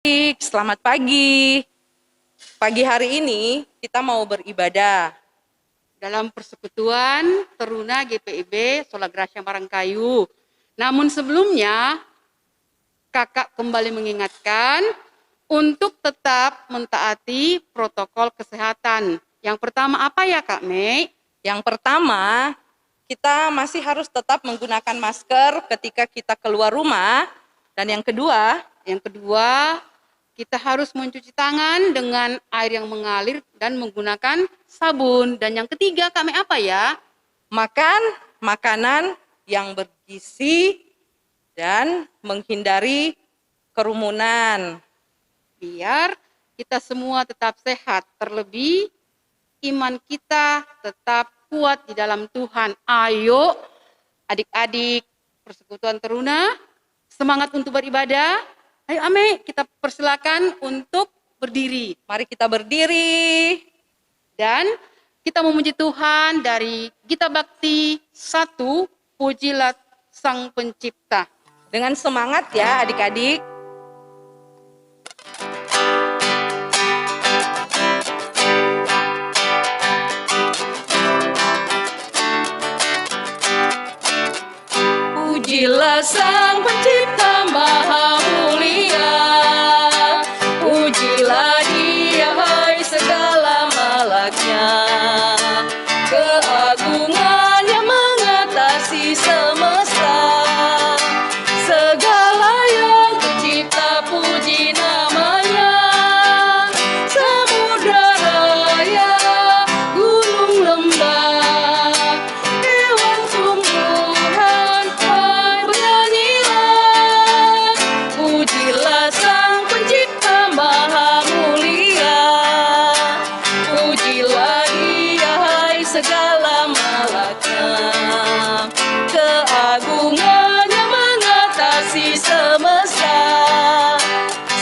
Selamat pagi. Pagi hari ini kita mau beribadah dalam persekutuan Teruna GPIB Sola Gracia Marangkayu. Namun sebelumnya, kakak kembali mengingatkan untuk tetap mentaati protokol kesehatan. Yang pertama apa ya Kak Mei? Yang pertama, kita masih harus tetap menggunakan masker ketika kita keluar rumah. Dan yang kedua, kita harus mencuci tangan dengan air yang mengalir dan menggunakan sabun. Dan yang ketiga, kami apa ya? makan makanan yang bergizi dan menghindari kerumunan. Biar kita semua tetap sehat, terlebih iman kita tetap kuat di dalam Tuhan. Ayo adik-adik Persekutuan Teruna, semangat untuk beribadah. Ayo Ame, kita persilakan untuk berdiri. Mari kita berdiri. Dan kita memuji Tuhan dari Gita Bakti 1, Pujilah Sang Pencipta. Dengan semangat ya adik-adik. Pujilah Sang Pencipta Maha Mulia, pujilah Dia hai segala malaknya. Keagungannya mengatasi semesta, segala yang tercipta puji namanya. Samudra raya, gunung lembah, hewan tumbuhan, hai bernyanyilah. Pujilah Sang Pencipta Maha Mulia, pujilah Dia hai segala malaknya. Keagungannya mengatasi semesta,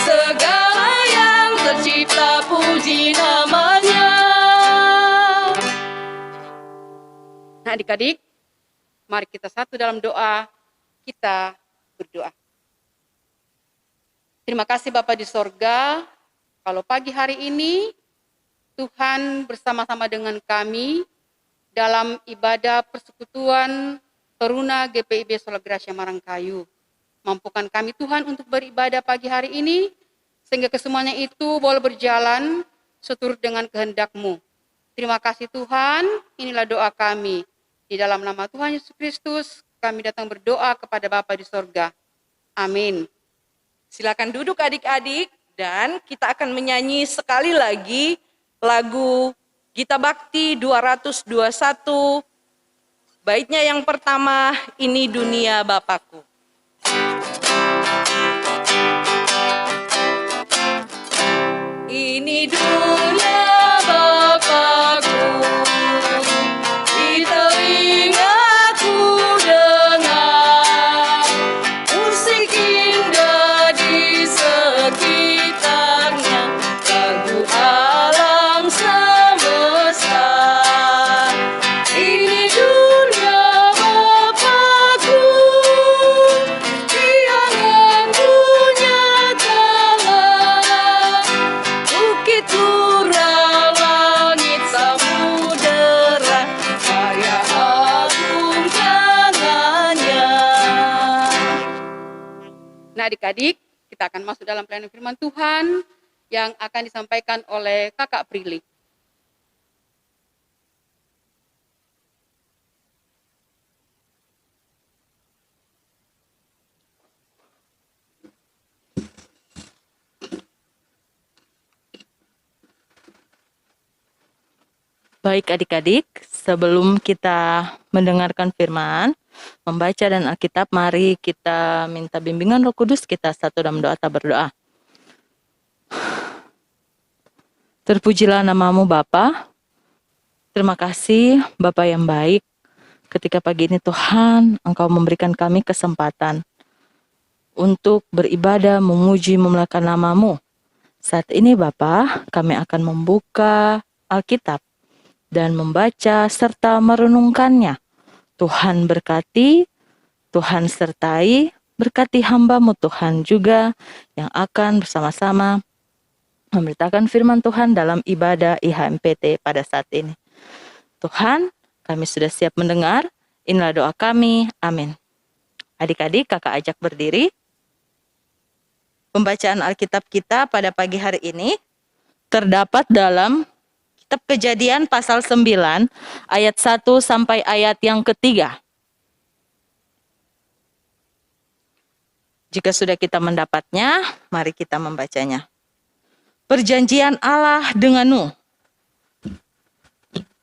segala yang tercipta puji namanya. Nah adik-adik, mari kita satu dalam doa, kita berdoa. Terima kasih Bapa di sorga, kalau pagi hari ini Tuhan bersama-sama dengan kami dalam ibadah persekutuan Teruna GPIB Sola Gracia Marangkayu. Mampukan kami Tuhan untuk beribadah pagi hari ini, sehingga kesemuanya itu boleh berjalan seturut dengan kehendak-Mu. Terima kasih Tuhan, inilah doa kami. Di dalam nama Tuhan Yesus Kristus, kami datang berdoa kepada Bapa di sorga. Amin. Silakan duduk adik-adik, dan kita akan menyanyi sekali lagi lagu Gita Bakti 221. Baitnya yang pertama, Ini Dunia Bapakku. Ini dunia Bapakku, di telingaku dengar musik indah di sekitarnya, lagu alam semesta. Ini dunia Bapakku, yang punya tanah, bukit lurah, langit samudera, karya agung tangannya. Nah adik-adik, kita akan masuk dalam pelayanan firman Tuhan yang akan disampaikan oleh Kakak Prilly. Baik adik-adik, sebelum kita mendengarkan firman, membaca dan Alkitab, mari kita minta bimbingan Roh Kudus. Kita satu dalam doa tak berdoa. Terpujilah namamu Bapa. Terima kasih Bapa yang baik. Ketika pagi ini Tuhan, Engkau memberikan kami kesempatan untuk beribadah, memuji, memuliakan namamu. Saat ini Bapa, kami akan membuka Alkitab dan membaca serta merenungkannya. Tuhan berkati, Tuhan sertai, Berkati hamba-Mu Tuhan juga yang akan bersama-sama memberitakan firman Tuhan dalam ibadah IHMPT pada saat ini. Tuhan, kami sudah siap mendengar. Inilah doa kami. Amin. Adik-adik, kakak ajak berdiri. Pembacaan Alkitab kita pada pagi hari ini terdapat dalam Kitab Kejadian pasal 9 ayat 1 sampai ayat yang ketiga. Jika sudah kita mendapatnya, mari kita membacanya. Perjanjian Allah dengan Nuh.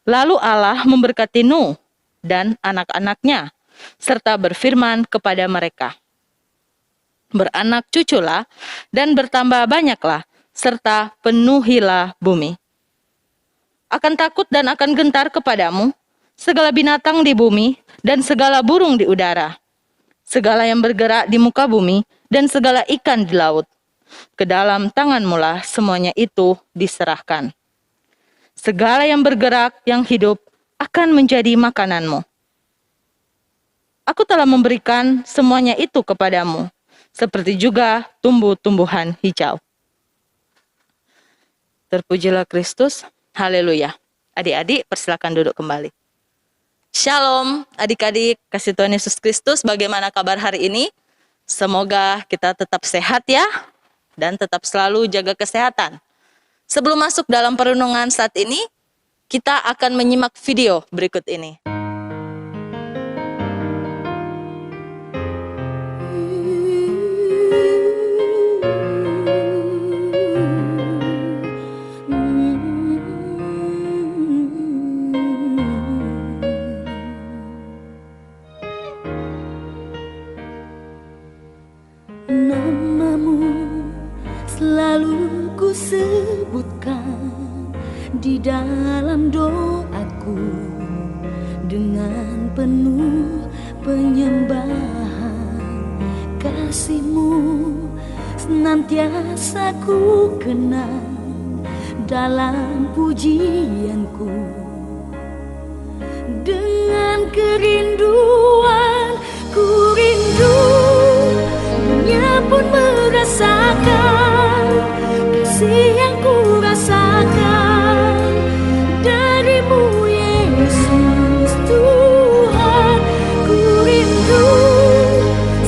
Lalu Allah memberkati Nuh dan anak-anaknya, serta berfirman kepada mereka, beranak cuculah dan bertambah banyaklah, serta penuhilah bumi. Akan takut dan akan gentar kepadamu segala binatang di bumi dan segala burung di udara, segala yang bergerak di muka bumi dan segala ikan di laut. Ke dalam tanganmulah semuanya itu diserahkan. Segala yang bergerak, yang hidup, akan menjadi makananmu. Aku telah memberikan semuanya itu kepadamu, seperti juga tumbuh-tumbuhan hijau. Terpujilah Kristus, haleluya. Adik-adik, persilakan duduk kembali. Shalom, adik-adik, kasih Tuhan Yesus Kristus, bagaimana kabar hari ini? Semoga kita tetap sehat ya, dan tetap selalu jaga kesehatan. Sebelum masuk dalam perenungan saat ini, kita akan menyimak video berikut ini. Namamu selalu ku sebutkan di dalam doaku dengan penuh penyembahan. Kasih-Mu senantiasa ku kenang dalam pujianku. Dengan kerinduan ku rindu, dunia pun merasakan kasih yang ku rasakan darimu Yesus Tuhan. Ku rindu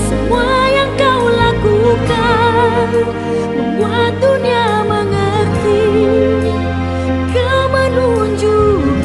semua yang kau lakukan, membuat dunia mengerti kau menunjukkan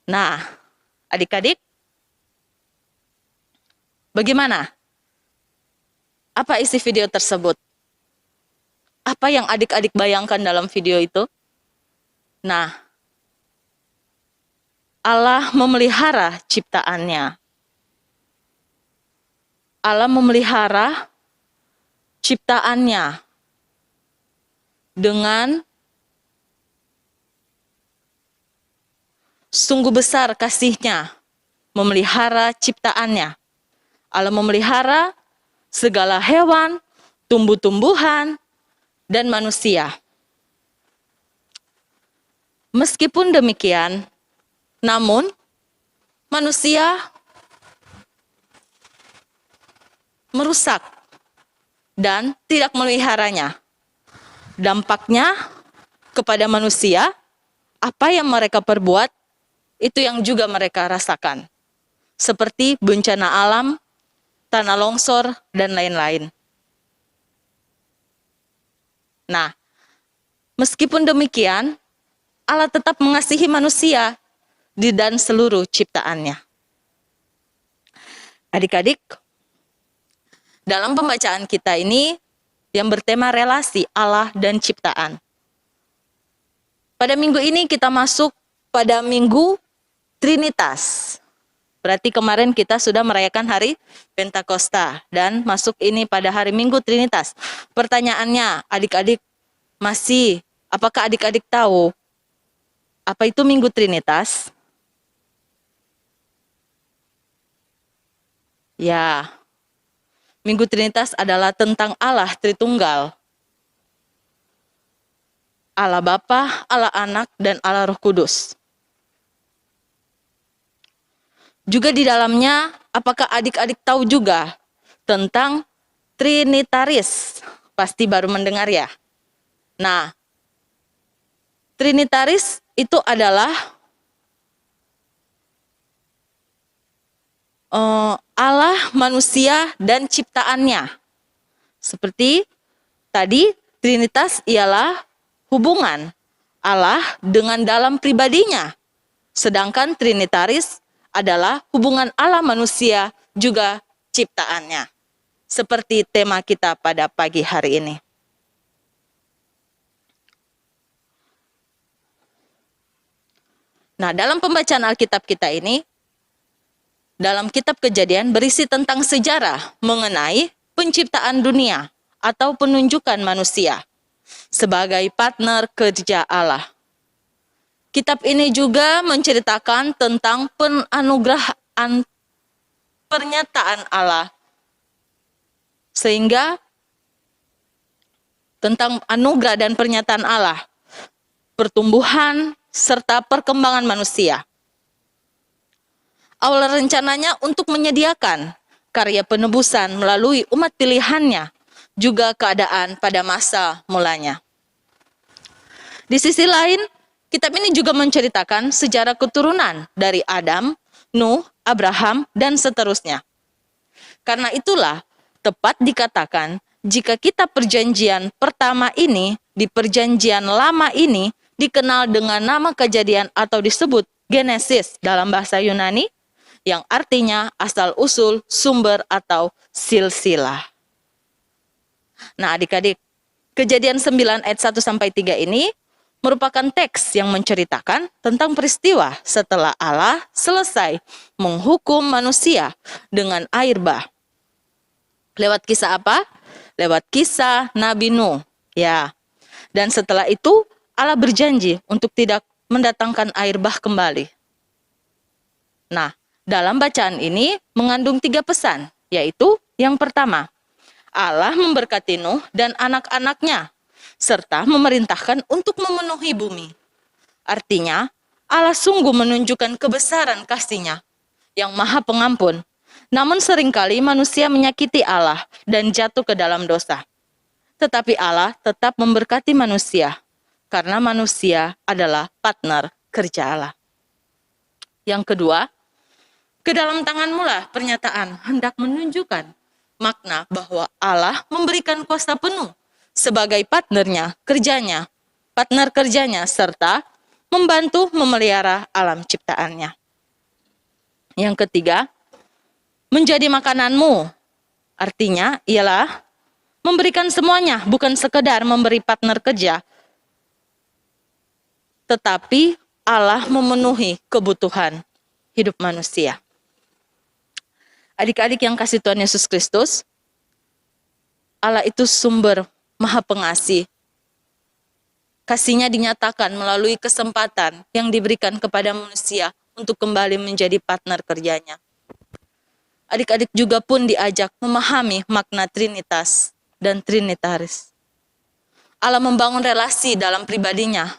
Nah, adik-adik, bagaimana? Apa isi video tersebut? Apa yang adik-adik bayangkan dalam video itu? Nah, Allah memelihara ciptaannya. Allah memelihara ciptaannya dengan sungguh besar kasih-Nya, memelihara ciptaannya. Allah memelihara segala hewan, tumbuh-tumbuhan, dan manusia. Meskipun demikian, namun manusia merusak dan tidak memeliharanya. Dampaknya kepada manusia, apa yang mereka perbuat, itu yang juga mereka rasakan. Seperti bencana alam, tanah longsor, dan lain-lain. Nah, meskipun demikian, Allah tetap mengasihi manusia dan seluruh ciptaannya. Adik-adik, dalam pembacaan kita ini yang bertema relasi Allah dan ciptaan. Pada minggu ini kita masuk pada minggu Trinitas. Berarti kemarin kita sudah merayakan hari Pentakosta dan masuk ini pada hari Minggu Trinitas. Pertanyaannya, adik-adik apakah adik-adik tahu apa itu Minggu Trinitas? Ya, Minggu Trinitas adalah tentang Allah Tritunggal. Allah Bapa, Allah Anak, dan Allah Roh Kudus. Juga di dalamnya, apakah adik-adik tahu juga tentang Trinitaris? Pasti baru mendengar ya. Nah, Trinitaris itu adalah Allah, manusia, dan ciptaannya. Seperti tadi, Trinitas ialah hubungan Allah dengan dalam pribadinya. Sedangkan Trinitaris adalah hubungan Allah manusia juga ciptaannya. Seperti tema kita pada pagi hari ini. Nah, dalam pembacaan Alkitab kita ini, dalam kitab Kejadian berisi tentang sejarah mengenai penciptaan dunia atau penunjukan manusia sebagai partner kerja Allah. Kitab ini juga menceritakan tentang penganugerahan pernyataan Allah. Sehingga tentang anugerah dan pernyataan Allah, pertumbuhan serta perkembangan manusia. Awal rencananya untuk menyediakan karya penebusan melalui umat pilihannya, juga keadaan pada masa mulanya. Di sisi lain, kitab ini juga menceritakan sejarah keturunan dari Adam, Nuh, Abraham, dan seterusnya. Karena itulah tepat dikatakan jika kitab perjanjian pertama ini di perjanjian lama ini dikenal dengan nama Kejadian atau disebut Genesis dalam bahasa Yunani, yang artinya asal-usul, sumber, atau silsilah. Nah adik-adik, Kejadian 9 ayat 1-3 ini merupakan teks yang menceritakan tentang peristiwa setelah Allah selesai menghukum manusia dengan air bah. Lewat kisah apa? Lewat kisah Nabi Nuh. Ya. Dan setelah itu Allah berjanji untuk tidak mendatangkan air bah kembali. Nah, dalam bacaan ini mengandung 3 pesan, yaitu yang pertama, Allah memberkati Nuh dan anak-anaknya, serta memerintahkan untuk memenuhi bumi. Artinya, Allah sungguh menunjukkan kebesaran kasih-Nya yang maha pengampun. Namun seringkali manusia menyakiti Allah dan jatuh ke dalam dosa. Tetapi Allah tetap memberkati manusia, karena manusia adalah partner kerja Allah. Yang kedua, ke dalam tanganmu lah pernyataan hendak menunjukkan makna bahwa Allah memberikan kuasa penuh sebagai partner kerjanya, serta membantu memelihara alam ciptaannya. Yang ketiga, menjadi makananmu. Artinya ialah memberikan semuanya, bukan sekedar memberi partner kerja, tetapi Allah memenuhi kebutuhan hidup manusia. Adik-adik yang kasih Tuhan Yesus Kristus, Allah itu sumber Maha Pengasih. Kasih-Nya dinyatakan melalui kesempatan yang diberikan kepada manusia untuk kembali menjadi partner kerjanya. Adik-adik juga pun diajak memahami makna Trinitas dan Trinitaris. Allah membangun relasi dalam pribadinya,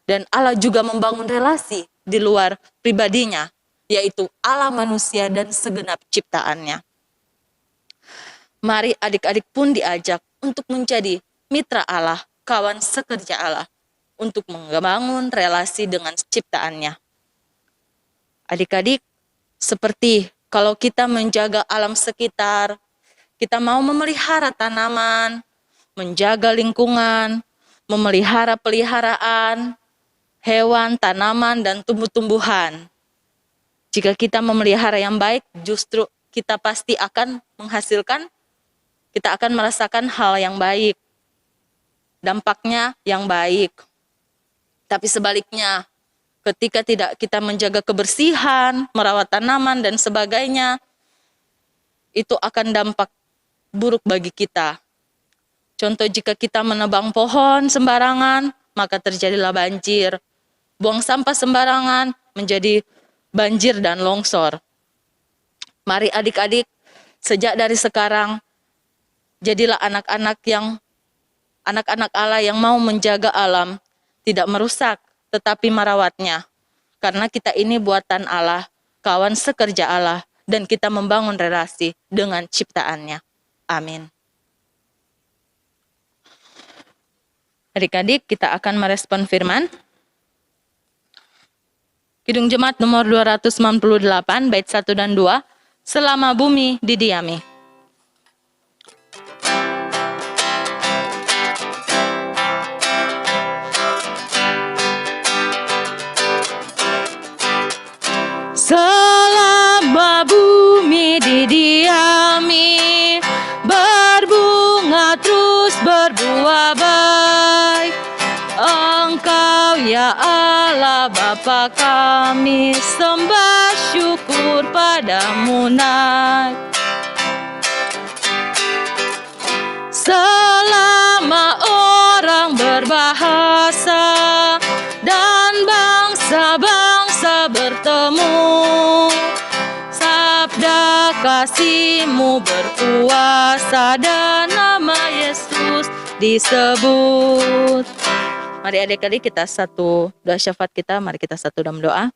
dan Allah juga membangun relasi di luar pribadinya, yaitu Allah manusia dan segenap ciptaannya. Mari adik-adik pun diajak untuk menjadi mitra Allah, kawan sekerja Allah, untuk membangun relasi dengan ciptaannya. Adik-adik, seperti kalau kita menjaga alam sekitar, kita mau memelihara tanaman, menjaga lingkungan, memelihara peliharaan, hewan, tanaman, dan tumbuh-tumbuhan. Jika kita memelihara yang baik, justru kita pasti akan menghasilkan, kita akan merasakan hal yang baik. Dampaknya yang baik. Tapi sebaliknya, ketika tidak kita menjaga kebersihan, merawat tanaman, dan sebagainya, itu akan dampak buruk bagi kita. Contoh, jika kita menebang pohon sembarangan, maka terjadilah banjir. Buang sampah sembarangan menjadi banjir dan longsor. Mari adik-adik, sejak dari sekarang, jadilah anak-anak Allah yang mau menjaga alam, tidak merusak, tetapi merawatnya. Karena kita ini buatan Allah, kawan sekerja Allah, dan kita membangun relasi dengan ciptaannya. Amin. Adik-adik, kita akan merespon firman. Kidung Jemaat nomor 298, bait 1 dan 2, selama bumi didiami. Selama bumi didiami, berbunga terus berbuah baik. Engkau ya Allah Bapa kami, sembah syukur padamu naik. Selama orang berbahasa dan bangsa-bangsa bertemu, sabda kasih-Mu berkuasa dan nama Yesus disebut. Mari adik-adik kita satu doa syafaat kita, mari kita satu dalam doa.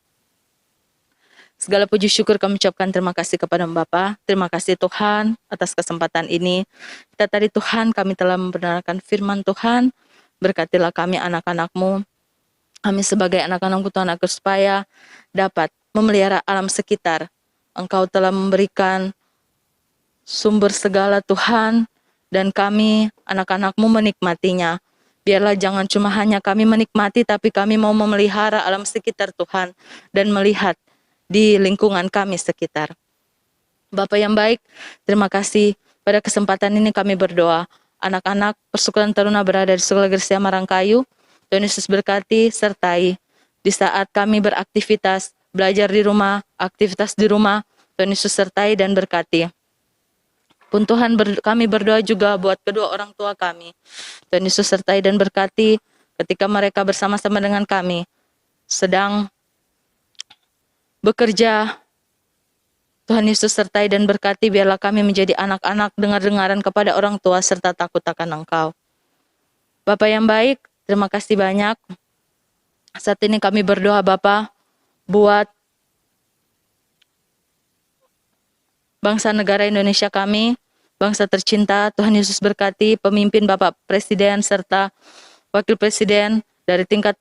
Segala puji syukur kami ucapkan terima kasih kepada Bapa. Terima kasih Tuhan atas kesempatan ini. Kita tadi Tuhan kami telah membenarkan firman Tuhan. Berkatilah kami anak-anak-Mu. Kami sebagai anak-anak-Mu Tuhan agar supaya dapat memelihara alam sekitar. Engkau telah memberikan sumber segala Tuhan, dan kami anak-anak-Mu menikmatinya. Biarlah jangan cuma hanya kami menikmati, tapi kami mau memelihara alam sekitar Tuhan dan melihat di lingkungan kami sekitar. Bapa yang baik, terima kasih pada kesempatan ini kami berdoa. Anak-anak persekutuan taruna berada di Sekolah Gracia Marangkayu, Tuhan Yesus berkati, sertai. Di saat kami beraktivitas, belajar di rumah, aktivitas di rumah, Tuhan Yesus sertai dan berkati. Pun Tuhan kami berdoa juga buat kedua orang tua kami. Tuhan Yesus sertai dan berkati ketika mereka bersama-sama dengan kami sedang bekerja. Tuhan Yesus sertai dan berkati, biarlah kami menjadi anak-anak dengar-dengaran kepada orang tua serta takut akan Engkau. Bapa yang baik, terima kasih banyak. Saat ini kami berdoa Bapa buat bangsa negara Indonesia kami, bangsa tercinta. Tuhan Yesus berkati pemimpin Bapak Presiden serta Wakil Presiden dari tingkat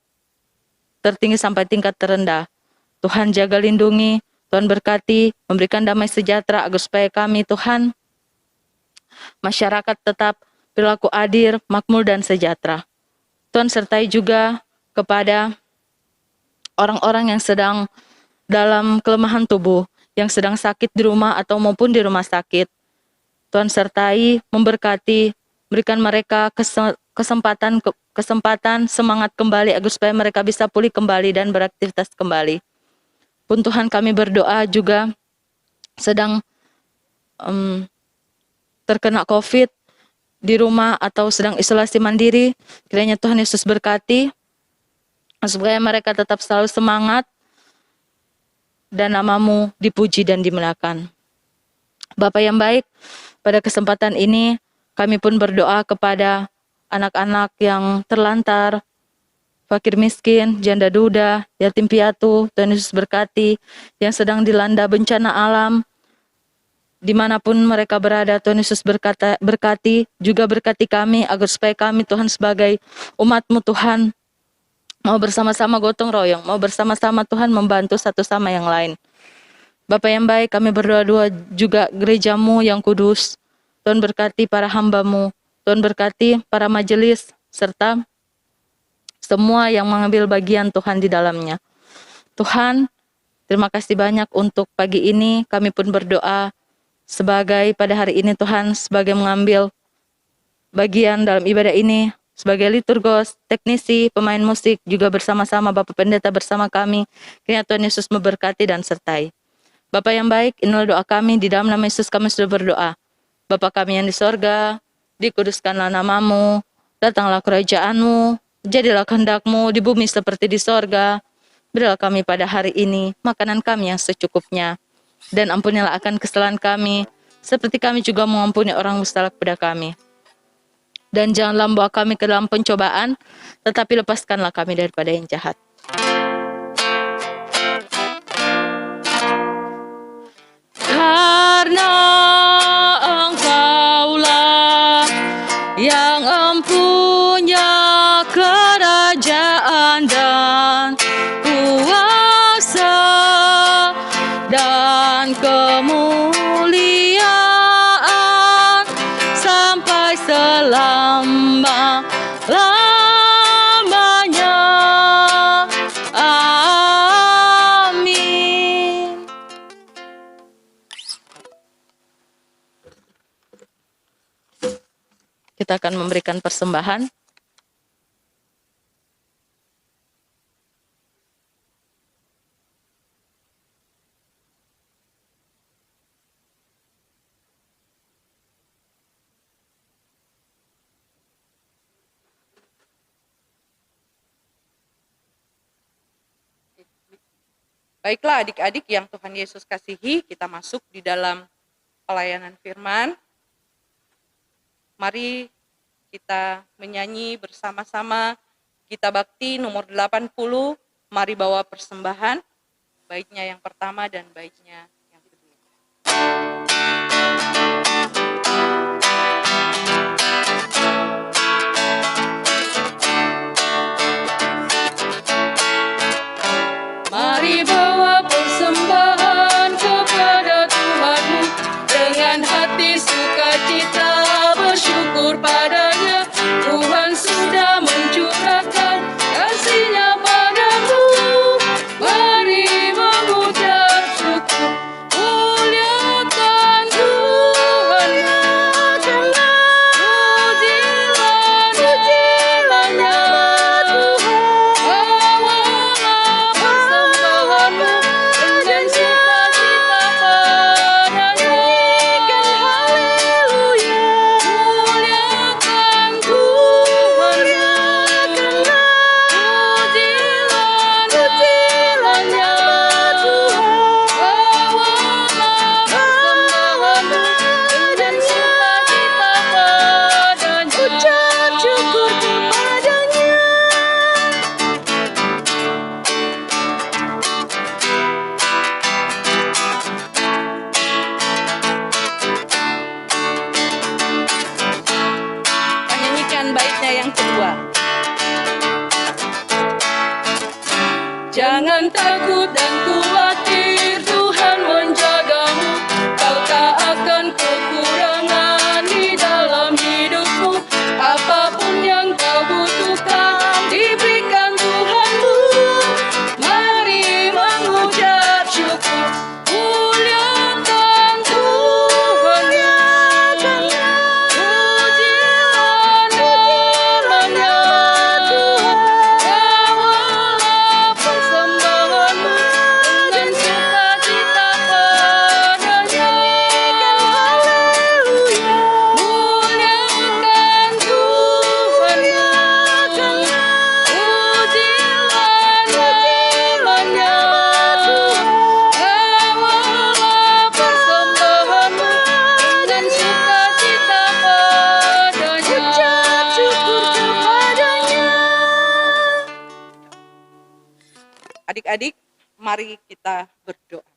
tertinggi sampai tingkat terendah. Tuhan jaga lindungi, Tuhan berkati, memberikan damai sejahtera agar supaya kami Tuhan, masyarakat tetap perilaku adil, makmur dan sejahtera. Tuhan sertai juga kepada orang-orang yang sedang dalam kelemahan tubuh, yang sedang sakit di rumah atau maupun di rumah sakit. Tuhan sertai, memberkati, berikan mereka kesempatan semangat kembali agar supaya mereka bisa pulih kembali dan beraktivitas kembali. Pun Tuhan, kami berdoa juga sedang terkena COVID di rumah atau sedang isolasi mandiri, kiranya Tuhan Yesus berkati supaya mereka tetap selalu semangat dan nama-Mu dipuji dan dimuliakan. Bapa yang baik, pada kesempatan ini kami pun berdoa kepada anak-anak yang terlantar, fakir miskin, janda duda, yatim piatu. Tuhan Yesus berkati yang sedang dilanda bencana alam, dimanapun mereka berada. Tuhan Yesus berkati, juga berkati kami agar supaya kami Tuhan sebagai umat-Mu Tuhan mau bersama-sama gotong royong, mau bersama-sama Tuhan membantu satu sama yang lain. Bapa yang baik, kami berdoa juga gereja-Mu yang kudus. Tuhan berkati para hamba-Mu, Tuhan berkati para majelis, serta semua yang mengambil bagian Tuhan di dalamnya. Tuhan, terima kasih banyak untuk pagi ini. Kami pun berdoa sebagai pada hari ini Tuhan, sebagai mengambil bagian dalam ibadah ini, sebagai liturgos, teknisi, pemain musik, juga bersama-sama Bapak Pendeta bersama kami. Kiranya Tuhan Yesus memberkati dan sertai. Bapa yang baik, inilah doa kami, di dalam nama Yesus kami sudah berdoa. Bapa kami yang di sorga, dikuduskanlah nama-Mu, datanglah kerajaan-Mu, jadilah kehendak-Mu di bumi seperti di sorga. Berilah kami pada hari ini makanan kami yang secukupnya, dan ampunilah akan kesalahan kami, seperti kami juga mengampuni orang bersalah kepada kami. Dan janganlah membawa kami ke dalam pencobaan, tetapi lepaskanlah kami daripada yang jahat. Karena Engkaulah yang empunya kerajaan dan kuasa dan kemuliaan sampai selama-lamanya. Amin. Kita akan memberikan persembahan. Baiklah adik-adik yang Tuhan Yesus kasihi, kita masuk di dalam pelayanan firman. Mari kita menyanyi bersama-sama Gita Bakti nomor 80, mari bawa persembahan, baiknya yang pertama dan baiknya yang kedua. Mari bawa persembahan kepada Tuhanmu dengan hati sukacita bersyukur padanya. Tuhan sudah mencurahkan kasih-Nya padamu. Mari mengucap syukur, muliakan Tuhan. Pujilah nama Tuhan. Bawalah persembahanmu dengan sukacita padanya. Muliakan Tuhan. Pujilah nama Tuhan. Bawalah persembahanmu dengan sukacita padanya. Ucap syukur kepadanya. Menyanyikan baiknya yang kedua. Jangan takut dan khawatir, Tuhan menjagamu. Kau tak akan kekurangan di dalam hidupmu. Apapun yang kau butuhkan diberikan Tuhanmu. Mari mari kita berdoa.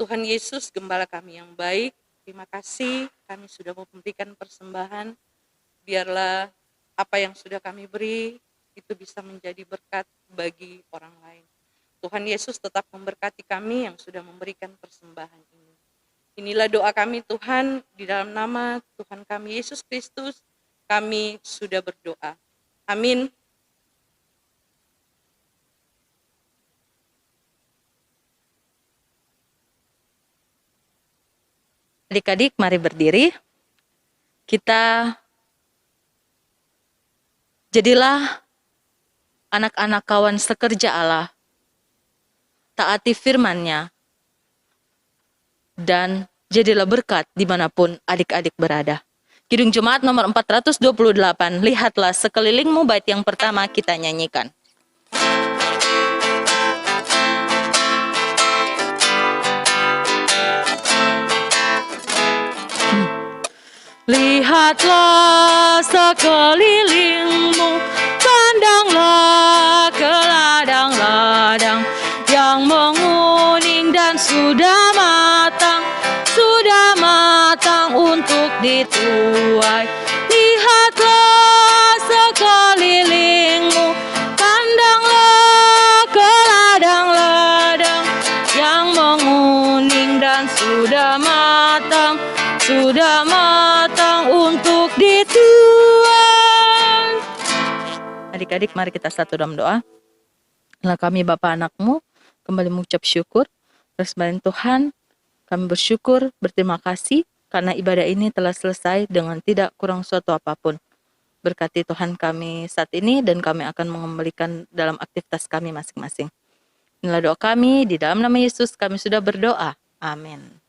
Tuhan Yesus, Gembala kami yang baik, terima kasih kami sudah memberikan persembahan. Biarlah apa yang sudah kami beri itu bisa menjadi berkat bagi orang lain. Tuhan Yesus tetap memberkati kami yang sudah memberikan persembahan ini. Inilah doa kami Tuhan, di dalam nama Tuhan kami Yesus Kristus, kami sudah berdoa. Amin. Adik-adik, mari berdiri. Kita jadilah anak-anak kawan sekerja Allah, taati firman-Nya, dan jadilah berkat dimanapun adik-adik berada. Kidung Jemaat nomor 428, lihatlah sekelilingmu, bait yang pertama kita nyanyikan. Lihatlah sekelilingmu, pandanglah ke ladang-ladang yang menguning dan sudah matang untuk dituai. Lihatlah sekelilingmu, pandanglah ke ladang-ladang yang menguning dan sudah matang untuk dituai. Adik-adik, mari kita satu dalam doa. Lah kami Bapa anakmu kembali mengucap syukur atas baik Tuhan. Kami bersyukur, berterima kasih karena ibadah ini telah selesai dengan tidak kurang suatu apapun. Berkati Tuhan kami saat ini dan kami akan mengembalikan dalam aktivitas kami masing-masing. Inilah doa kami, di dalam nama Yesus kami sudah berdoa. Amin.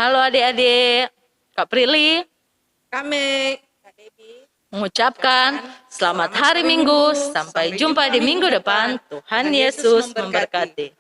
Halo adik-adik, Kak Prilly Kami, Kak Debbie, mengucapkan selamat hari Minggu, sampai jumpa di minggu depan. Tuhan Yesus memberkati.